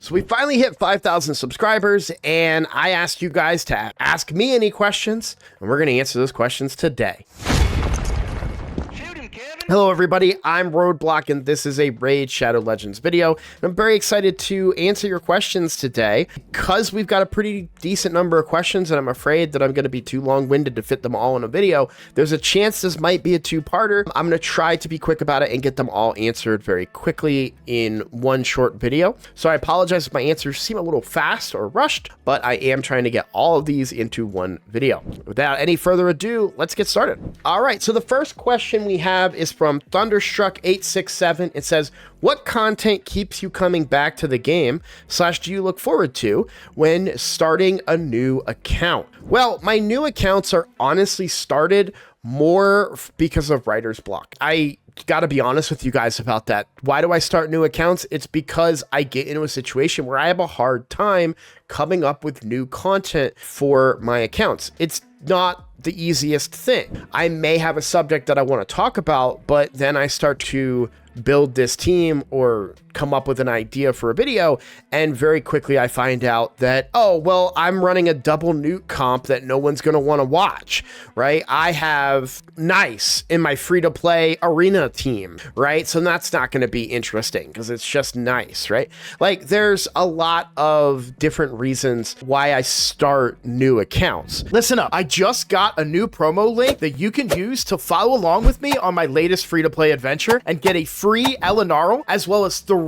So we finally hit 5,000 subscribers, and I asked you guys to ask me any questions, and we're going to answer those questions today. Hello everybody, I'm Roadblock and this is a Raid Shadow Legends video. And I'm very excited to answer your questions today because we've got a pretty decent number of questions and I'm afraid that I'm going to be too long-winded to fit them all in a video. There's a chance this might be a two-parter. I'm going to try to be quick about it and get them all answered very quickly in one short video. So I apologize if my answers seem a little fast or rushed, but I am trying to get all of these into one video. Without any further ado, let's get started. All right, so the first question we have is from Thunderstruck867. It says, what content keeps you coming back to the game / do you look forward to when starting a new account? Well, my new accounts are honestly started more because of writer's block. I gotta be honest with you guys about that. Why do I start new accounts? It's because I get into a situation where I have a hard time coming up with new content for my accounts. It's not the easiest thing. I may have a subject that I want to talk about, but then I start to build this team or come up with an idea for a video, and very quickly I find out that, oh, well, I'm running a double nuke comp that no one's going to want to watch, right? I have Nice in my free-to-play arena team, right? So that's not going to be interesting because it's just Nice, right? Like, there's a lot of different reasons why I start new accounts. Listen up, I just got a new promo link that you can use to follow along with me on my latest free-to-play adventure and get a free Elenaril as well as 3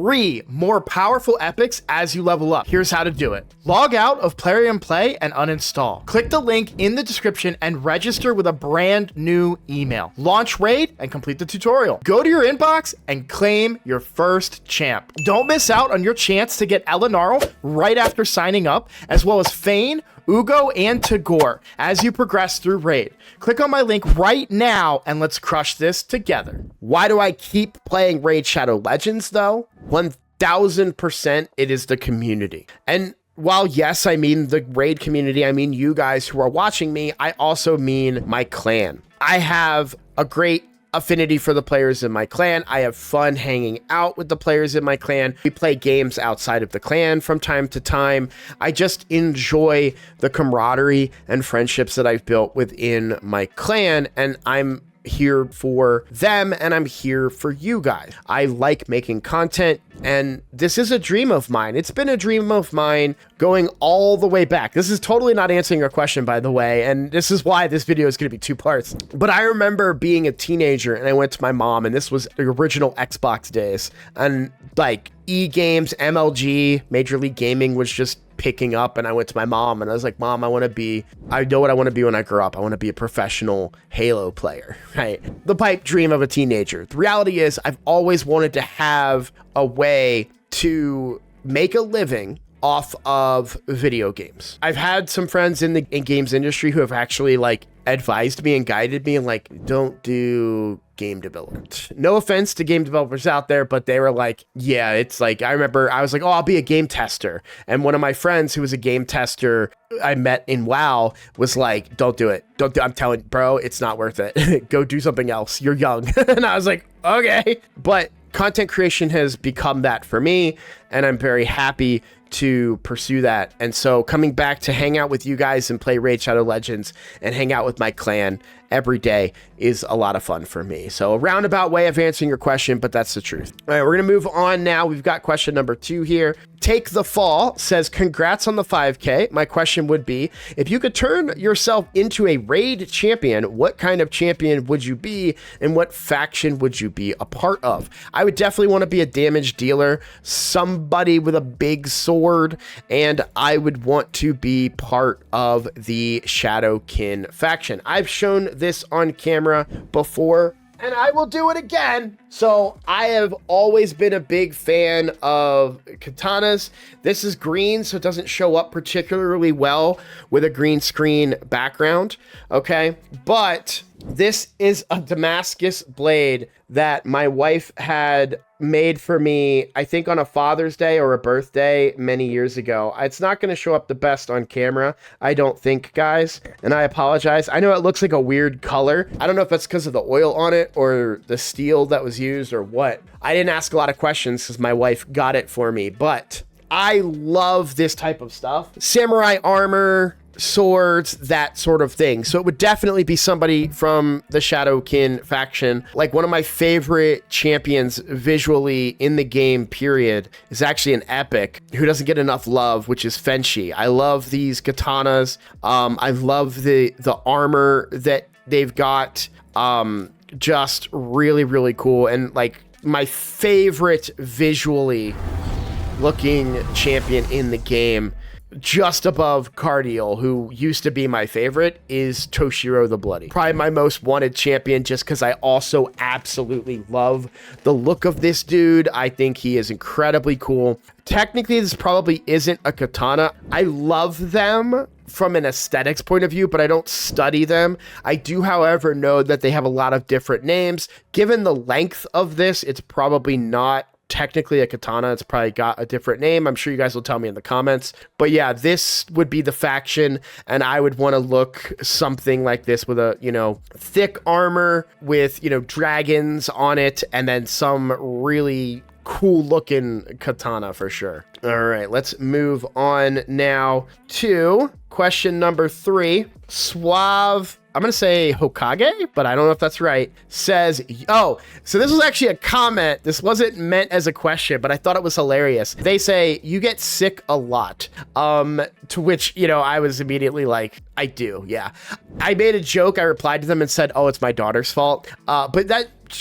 more powerful epics as you level up. Here's how to do it. Log out of Plarium Play and uninstall. Click the link in the description and register with a brand new email. Launch Raid and complete the tutorial. Go to your inbox and claim your first champ. Don't miss out on your chance to get Elenaril right after signing up, as well as Fayne, Uugo, and Tagoar as you progress through Raid. Click on my link right now and let's crush this together. Why do I keep playing Raid Shadow Legends though? 1000% it is the community. And while yes, I mean the Raid community, I mean you guys who are watching me, I also mean my clan. I have a great affinity for the players in my clan. I have fun hanging out with the players in my clan. We play games outside of the clan from time to time. I just enjoy the camaraderie and friendships that I've built within my clan, and I'm here for them and I'm here for you guys. I like making content, and this is a dream of mine. It's been a dream of mine going all the way back. This is totally not answering your question, by the way, and this is why this video is going to be 2 parts. But I remember being a teenager and I went to my mom, and this was the original Xbox days, and like E-games, MLG, Major League Gaming was just picking up, and I went to my mom and I was like, Mom, I know what I want to be when I grow up. I want to be a professional Halo player, right? The pipe dream of a teenager. The reality is I've always wanted to have a way to make a living off of video games. I've had some friends in the games industry who have actually like advised me and guided me and like, don't do game development. No offense to game developers out there, but they were like, yeah, it's like, I remember I was like, oh, I'll be a game tester. And one of my friends who was a game tester I met in WoW was like, don't do it. I'm telling you, bro, it's not worth it. Go do something else. You're young. And I was like, okay. But content creation has become that for me, and I'm very happy to pursue that. And so coming back to hang out with you guys and play Raid Shadow Legends and hang out with my clan every day is a lot of fun for me. So a roundabout way of answering your question, but that's the truth. All right, we're going to move on now. We've got question number 2 here. Take the Fall says, congrats on the 5K. My question would be, if you could turn yourself into a raid champion, what kind of champion would you be and what faction would you be a part of? I would definitely want to be a damage dealer, somebody with a big sword, and I would want to be part of the shadowkin faction. I've shown this on camera before, and I will do it again. So I have always been a big fan of katanas. This is green, so it doesn't show up particularly well with a green screen background, okay? But this is a Damascus blade that my wife had made for me, I think on a Father's Day or a birthday many years ago. It's not going to show up the best on camera, I don't think, guys, and I apologize. I know it looks like a weird color. I don't know if that's because of the oil on it or the steel that was used or what. I didn't ask a lot of questions because my wife got it for me, but I love this type of stuff. Samurai armor, swords, that sort of thing. So it would definitely be somebody from the shadowkin faction. Like one of my favorite champions visually in the game period is actually an epic who doesn't get enough love, which is Fayne. I love these katanas. I love the armor that they've got. Just really, really cool. And like my favorite visually looking champion in the game, just above Cardiel, who used to be my favorite, is Toshiro the Bloody. Probably my most wanted champion, just because I also absolutely love the look of this dude. I think he is incredibly cool. Technically, this probably isn't a katana. I love them from an aesthetics point of view, but I don't study them. I do, however, know that they have a lot of different names. Given the length of this, it's probably not technically a katana. It's probably got a different name. I'm sure you guys will tell me in the comments. But yeah, this would be the faction, and I would want to look something like this with a, you know, thick armor with, you know, dragons on it, and then some really cool looking katana for sure. All right, let's move on now to question number 3. Suave, I'm going to say Hokage, but I don't know if that's right, says, oh, so this was actually a comment. This wasn't meant as a question, but I thought it was hilarious. They say, you get sick a lot. To which, you know, I was immediately like, I do, yeah. I made a joke. I replied to them and said, oh, it's my daughter's fault. But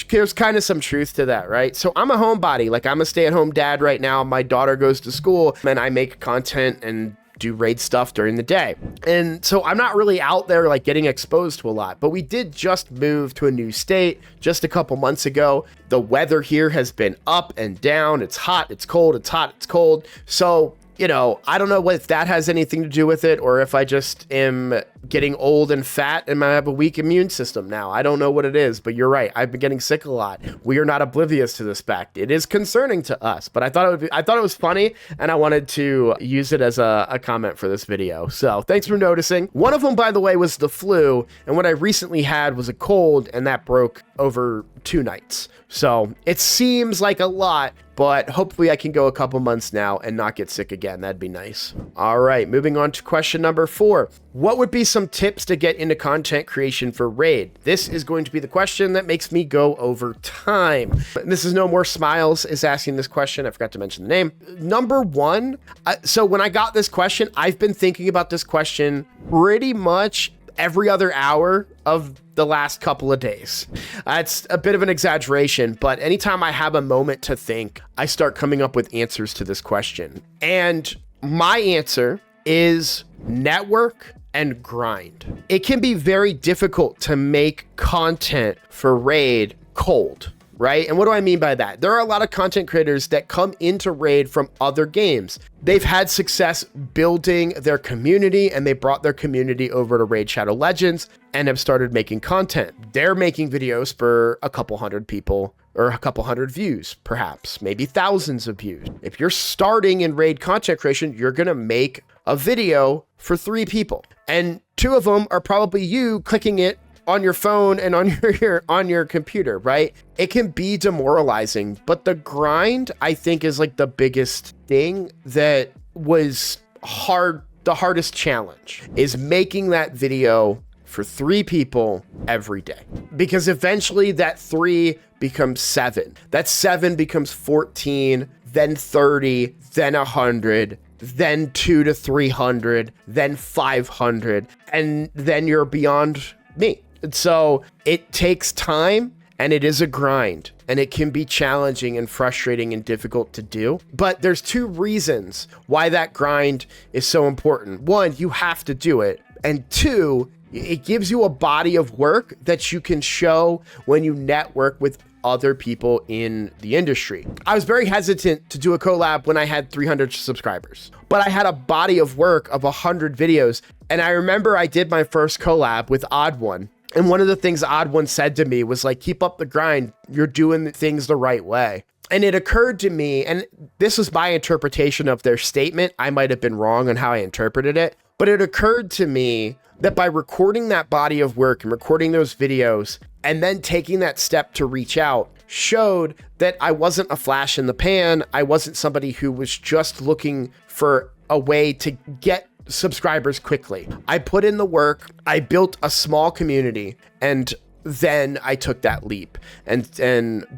there's kind of some truth to that, right? So I'm a homebody. Like, I'm a stay-at-home dad right now. My daughter goes to school, and I make content and do raid stuff during the day. And so I'm not really out there like getting exposed to a lot, but we did just move to a new state just a couple months ago. The weather here has been up and down. It's hot, it's cold, it's hot, it's cold. So, you know, I don't know if that has anything to do with it, or if I just am getting old and fat and I have a weak immune system now. I don't know what it is, but you're right. I've been getting sick a lot. We are not oblivious to this fact. It is concerning to us, but I thought it was funny, and I wanted to use it as a comment for this video. So thanks for noticing. One of them, by the way, was the flu, and what I recently had was a cold, and that broke over 2 nights. So it seems like a lot, but hopefully I can go a couple months now and not get sick again. That'd be nice. All right, moving on to question number 4. What would be some tips to get into content creation for Raid? This is going to be the question that makes me go over time. This is No More Smiles is asking this question. I forgot to mention the name. Number 1, so when I got this question, I've been thinking about this question pretty much every other hour of the last couple of days. It's a bit of an exaggeration, but anytime I have a moment to think, I start coming up with answers to this question. And my answer is network and grind. It can be very difficult to make content for Raid cold, right? And what do I mean by that? There are a lot of content creators that come into Raid from other games. They've had success building their community, and they brought their community over to Raid Shadow Legends and have started making content. They're making videos for a couple hundred people or a couple hundred views, perhaps, maybe thousands of views. If you're starting in Raid content creation, you're gonna make a video for 3 people, and 2 of them are probably you clicking it on your phone and on your computer, right? It can be demoralizing, but the grind, I think, is like the biggest thing that was hard. The hardest challenge is making that video for 3 people every day, because eventually that 3 becomes 7. That 7 becomes 14, then 30, then 100, then 200 to 300, then 500, and then you're beyond me. And so it takes time, and it is a grind, and it can be challenging and frustrating and difficult to do. But there's 2 reasons why that grind is so important. 1, you have to do it. And 2, it gives you a body of work that you can show when you network with other people in the industry. I was very hesitant to do a collab when I had 300 subscribers, but I had a body of work of 100 videos. And I remember I did my first collab with Odd One. And one of the things Odd One said to me was like, keep up the grind. You're doing things the right way. And it occurred to me, and this was my interpretation of their statement. I might have been wrong on how I interpreted it, but it occurred to me that by recording that body of work and recording those videos, and then taking that step to reach out, showed that I wasn't a flash in the pan. I wasn't somebody who was just looking for a way to get subscribers quickly. I put in the work, I built a small community, and then I took that leap and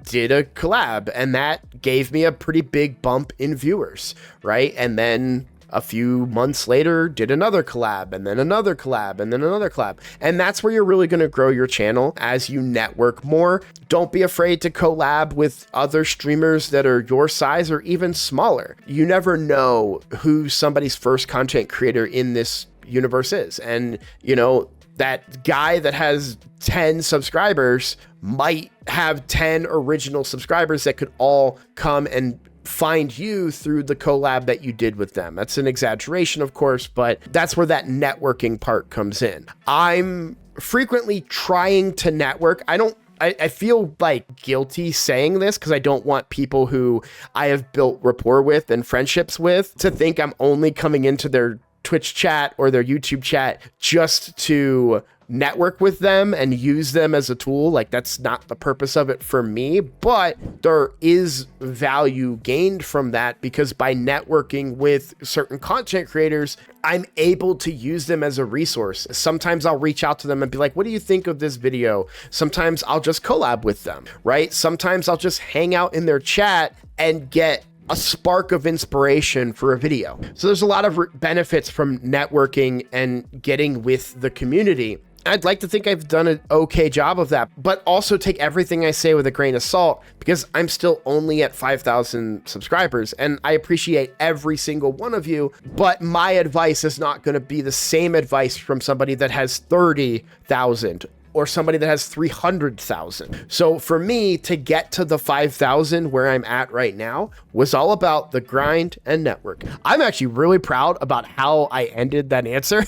did a collab, and that gave me a pretty big bump in viewers, right? And then a few months later, did another collab, and then another collab, and then another collab. And that's where you're really going to grow your channel as you network more. Don't be afraid to collab with other streamers that are your size or even smaller. You never know who somebody's first content creator in this universe is. And, you know, that guy that has 10 subscribers might have 10 original subscribers that could all come and find you through the collab that you did with them. That's an exaggeration, of course, but that's where that networking part comes in. I'm frequently trying to network. I feel like guilty saying this because I don't want people who I have built rapport with and friendships with to think I'm only coming into their Twitch chat or their YouTube chat just to network with them and use them as a tool. Like, that's not the purpose of it for me, but there is value gained from that because by networking with certain content creators, I'm able to use them as a resource. Sometimes I'll reach out to them and be like, what do you think of this video? Sometimes I'll just collab with them, right? Sometimes I'll just hang out in their chat and get a spark of inspiration for a video. So there's a lot of benefits from networking and getting with the community. I'd like to think I've done an okay job of that, but also take everything I say with a grain of salt because I'm still only at 5,000 subscribers and I appreciate every single one of you, but my advice is not going to be the same advice from somebody that has 30,000 or somebody that has 300,000. So for me to get to the 5,000 where I'm at right now was all about the grind and network. I'm actually really proud about how I ended that answer.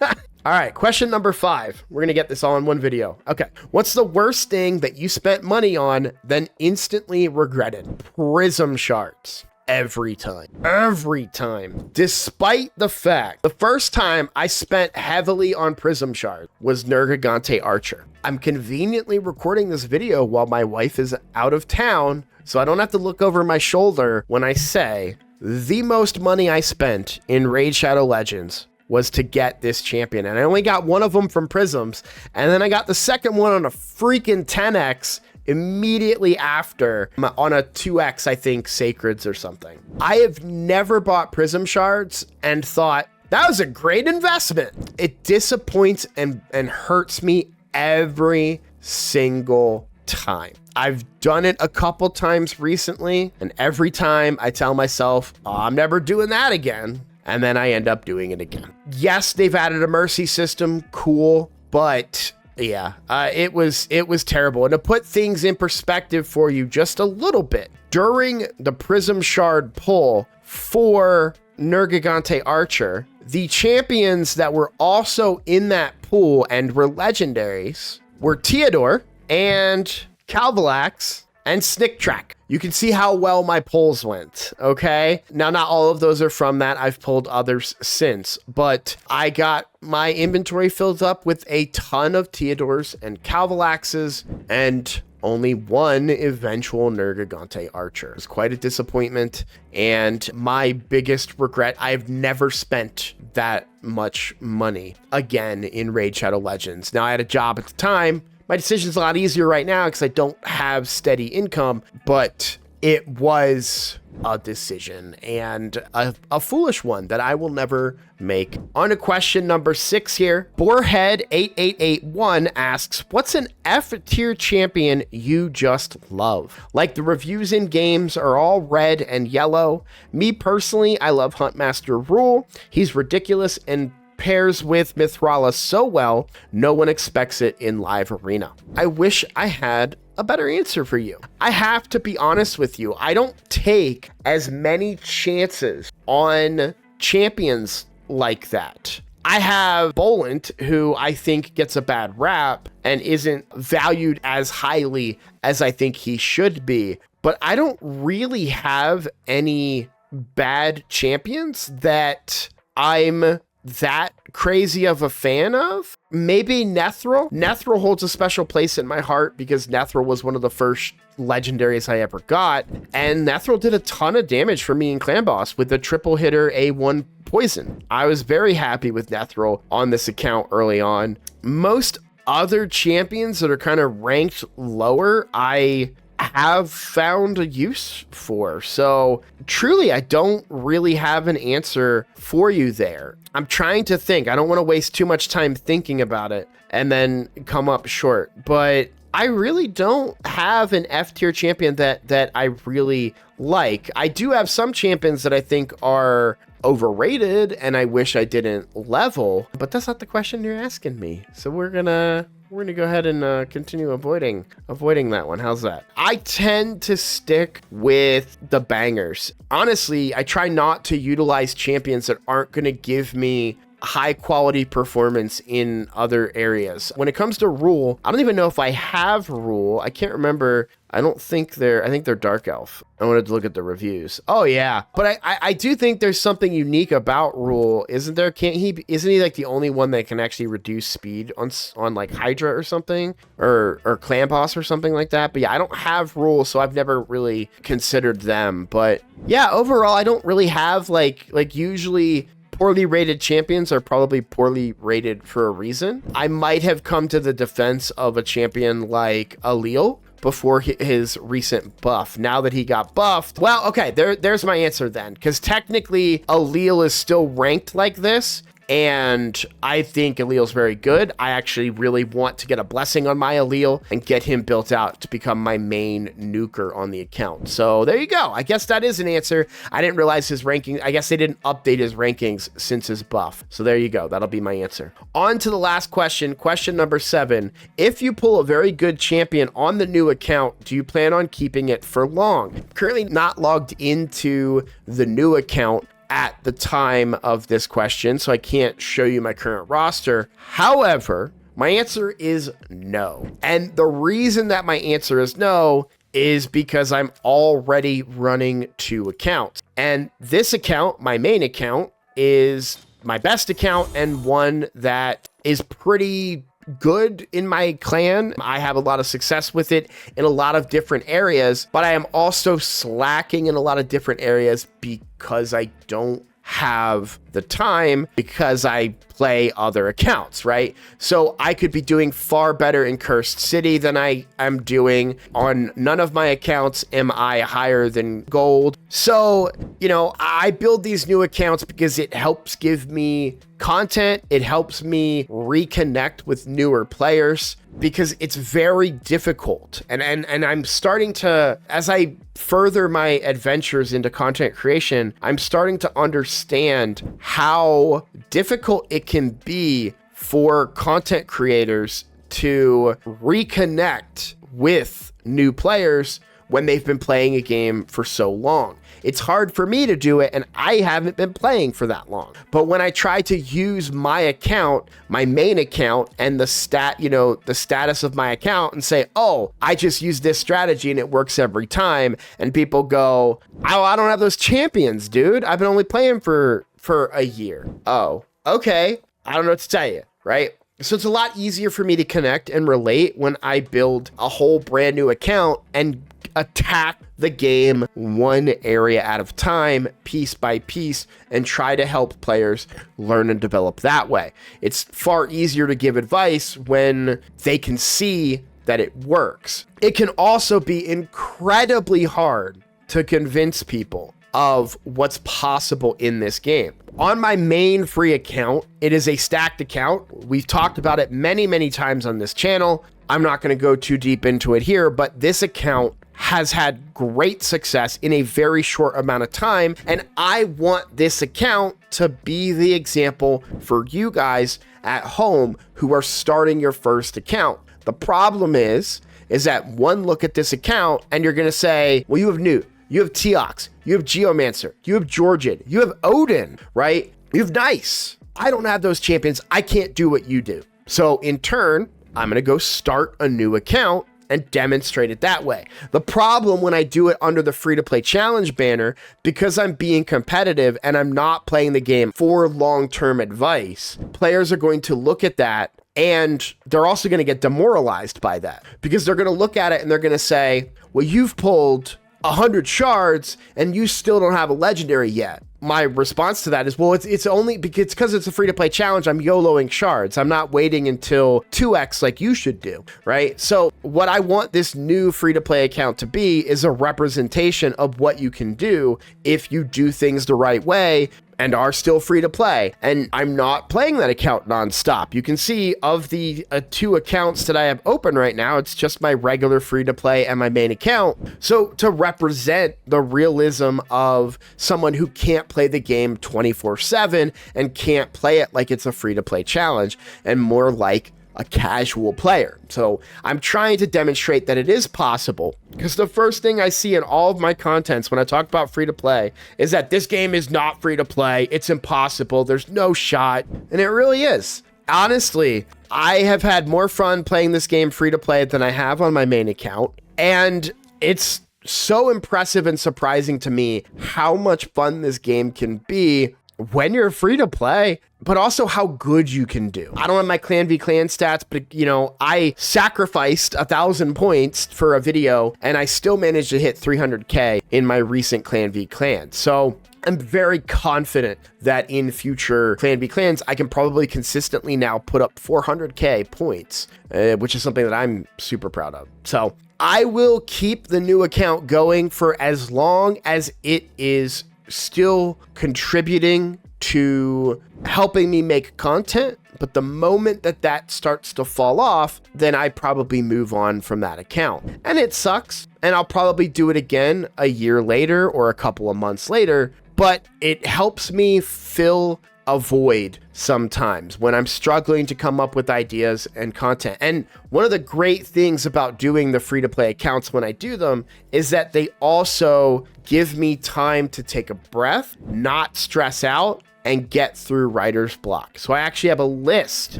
All right, question number 5. We're gonna get this all in one video. Okay, what's the worst thing that you spent money on then instantly regretted? Prism shards. Every time. Despite the fact, the first time I spent heavily on prism shard was Nergigante Archer. I'm conveniently recording this video while my wife is out of town, so I don't have to look over my shoulder when I say the most money I spent in Raid Shadow Legends was to get this champion. And I only got one of them from prisms. And then I got the second one on a freaking 10x immediately after on a 2x, I think, sacreds or something. I have never bought prism shards and thought that was a great investment. It disappoints and hurts me every single time. I've done it a couple times recently, and every time I tell myself, oh, I'm never doing that again. And then I end up doing it again. Yes, they've added a mercy system, cool, but yeah, it was terrible. And to put things in perspective for you just a little bit, during the Prism Shard pull for Nergigante Archer, the champions that were also in that pool and were legendaries were Tagoar and Calvalax and Snick Track. You can see how well my pulls went, okay? Now, not all of those are from that. I've pulled others since, but I got my inventory filled up with a ton of Tagoars and Calvalaxes and only one eventual Nergigante Archer. It was quite a disappointment, and my biggest regret, I've never spent that much money again in Raid Shadow Legends. Now, I had a job at the time. My decision's a lot easier right now because I don't have steady income, but it was a decision and a foolish one that I will never make. On to question number 6 here. Boarhead8881 asks, what's an F tier champion you just love? Like the reviews in games are all red and yellow. Me personally, I love Huntmaster Rule. He's ridiculous and pairs with Mithrala so well, no one expects it in live arena. I wish I had a better answer for you. I have to be honest with you. I don't take as many chances on champions like that. I have Bolant, who I think gets a bad rap and isn't valued as highly as I think he should be, but I don't really have any bad champions that I'm that crazy of a fan of. Maybe Nethril. Nethril holds a special place in my heart because Nethril was one of the first legendaries I ever got, and Nethril did a ton of damage for me in Clan Boss with the triple hitter A1 poison. I was very happy with Nethril on this account early on. Most other champions that are kind of ranked lower, I have found a use for. So truly, I don't really have an answer for you there. I'm trying to think. I don't want to waste too much time thinking about it and then come up short. But I really don't have an F tier champion that I really like. I do have some champions that I think are overrated and I wish I didn't level, but that's not the question you're asking me. So we're gonna go ahead and continue avoiding that one. How's that? I tend to stick with the bangers. Honestly, I try not to utilize champions that aren't going to give me high quality performance in other areas. When it comes to rule, I don't even know if I have rule. I can't remember. I think they're dark elf. I wanted to look at the reviews. Oh yeah. But I do think there's something unique about rule. Isn't there? Isn't he like the only one that can actually reduce speed on like Hydra or something or Clan Boss or something like that? But yeah, I don't have rule, so I've never really considered them. But yeah, overall, I don't really have like usually poorly rated champions are probably poorly rated for a reason. I might have come to the defense of a champion like Elenaril before his recent buff. Now that he got buffed, well, okay, there's my answer then, because technically Elenaril is still ranked like this, and I think Elil's very good. I actually really want to get a blessing on my Elil and get him built out to become my main nuker on the account. So there you go. I guess that is an answer. I didn't realize his ranking. I guess they didn't update his rankings since his buff. So there you go. That'll be my answer. On to the last question. Question number 7. If you pull a very good champion on the new account, do you plan on keeping it for long? Currently not logged into the new account at the time of this question, so I can't show you my current roster. However, my answer is no. And the reason that my answer is no is because I'm already running 2 accounts. And this account, my main account, is my best account and one that is pretty good in my clan. I have a lot of success with it in a lot of different areas, but I am also slacking in a lot of different areas because I don't have the time because I play other accounts, right? So I could be doing far better in Cursed City than I am doing. On none of my accounts am I higher than gold. So, you know, I build these new accounts because it helps give me content. It helps me reconnect with newer players because it's very difficult. And I'm starting to, as I further my adventures into content creation, I'm starting to understand how difficult it can be for content creators to reconnect with new players when they've been playing a game for so long. It's hard for me to do it, and I haven't been playing for that long. But when I try to use my account, my main account, and the status of my account and say, oh, I just use this strategy and it works every time, and people go, oh, I don't have those champions, dude. I've been only playing for a year. Oh, okay. I don't know what to tell you, right? So it's a lot easier for me to connect and relate when I build a whole brand new account and attack the game one area at a time, piece by piece, and try to help players learn and develop that way. It's far easier to give advice when they can see that it works. It can also be incredibly hard to convince people of what's possible in this game. On my main free account, it is a stacked account. We've talked about it many, many times on this channel. I'm not going to go too deep into it here, but this account has had great success in a very short amount of time, and I want this account to be the example for you guys at home who are starting your first account. The problem is that one look at this account and you're going to say, well, you have Newt, you have Teox, you have Geomancer, you have Georgian, you have Odin, right? You have Nice. I don't have those champions. I can't do what you do. So in turn, I'm going to go start a new account and demonstrate it that way. The problem when I do it under the free-to-play challenge banner, because I'm being competitive and I'm not playing the game for long-term advice, players are going to look at that and they're also going to get demoralized by that, because they're going to look at it and they're going to say, well, you've pulled 100 shards and you still don't have a legendary yet. My response to that is, well, it's only because it's a free-to-play challenge. I'm YOLOing shards. I'm not waiting until 2x like you should do, right? So what I want this new free-to-play account to be is a representation of what you can do if you do things the right way and are still free to play. And I'm not playing that account nonstop. You can see of the 2 accounts that I have open right now, it's just my regular free to play and my main account. So to represent the realism of someone who can't play the game 24/7 and can't play it like it's a free to play challenge, and more like a casual player. So I'm trying to demonstrate that it is possible, because the first thing I see in all of my contents when I talk about free to play is that this game is not free to play. It's impossible. There's no shot. And it really is. Honestly, I have had more fun playing this game free to play than I have on my main account. And it's so impressive and surprising to me how much fun this game can be when you're free to play, but also how good you can do. I don't have my clan v clan stats, but you know, I sacrificed 1,000 points for a video and I still managed to hit 300k in my recent clan v clan. So I'm very confident that in future clan v clans, I can probably consistently now put up 400k points, which is something that I'm super proud of. So I will keep the new account going for as long as it is still contributing to helping me make content. But the moment that that starts to fall off, then I probably move on from that account. And it sucks. And I'll probably do it again a year later or a couple of months later. But it helps me fill a void sometimes when I'm struggling to come up with ideas and content. And one of the great things about doing the free-to-play accounts when I do them is that they also give me time to take a breath, not stress out, and get through writer's block. So I actually have a list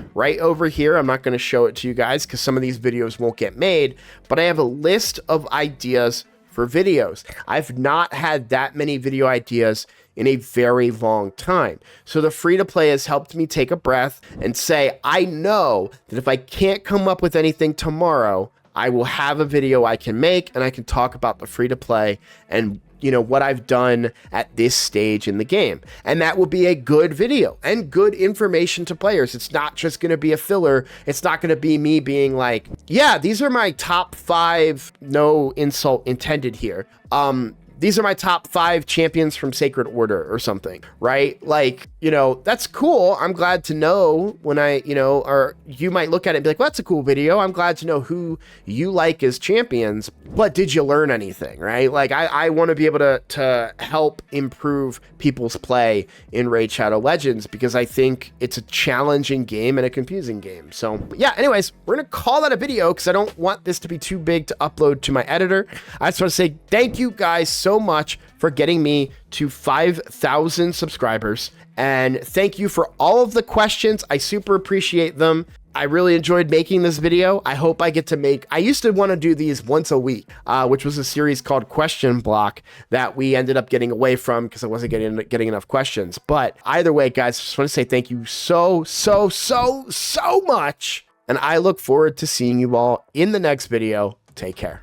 right over here. I'm not going to show it to you guys because some of these videos won't get made, but I have a list of ideas for videos. I've not had that many video ideas in a very long time. So the free to play has helped me take a breath and say, I know that if I can't come up with anything tomorrow, I will have a video I can make and I can talk about the free to play and you know what I've done at this stage in the game. And that will be a good video and good information to players. It's not just going to be a filler. It's not going to be me being like, yeah, these are my top 5, no insult intended here. These are my top 5 champions from Sacred Order or something, right? Like, you know, that's cool. I'm glad to know when I, you know, or you might look at it and be like, well, that's a cool video. I'm glad to know who you like as champions, but did you learn anything, right? Like, I want to be able to help improve people's play in Raid Shadow Legends because I think it's a challenging game and a confusing game. So yeah, anyways, we're going to call that a video because I don't want this to be too big to upload to my editor. I just want to say thank you guys so much for getting me to 5,000 subscribers. And thank you for all of the questions. I super appreciate them. I really enjoyed making this video. I hope I get to make, I used to want to do these once a week, which was a series called Question Block that we ended up getting away from because I wasn't getting enough questions. But either way, guys, just want to say thank you so much. And I look forward to seeing you all in the next video. Take care.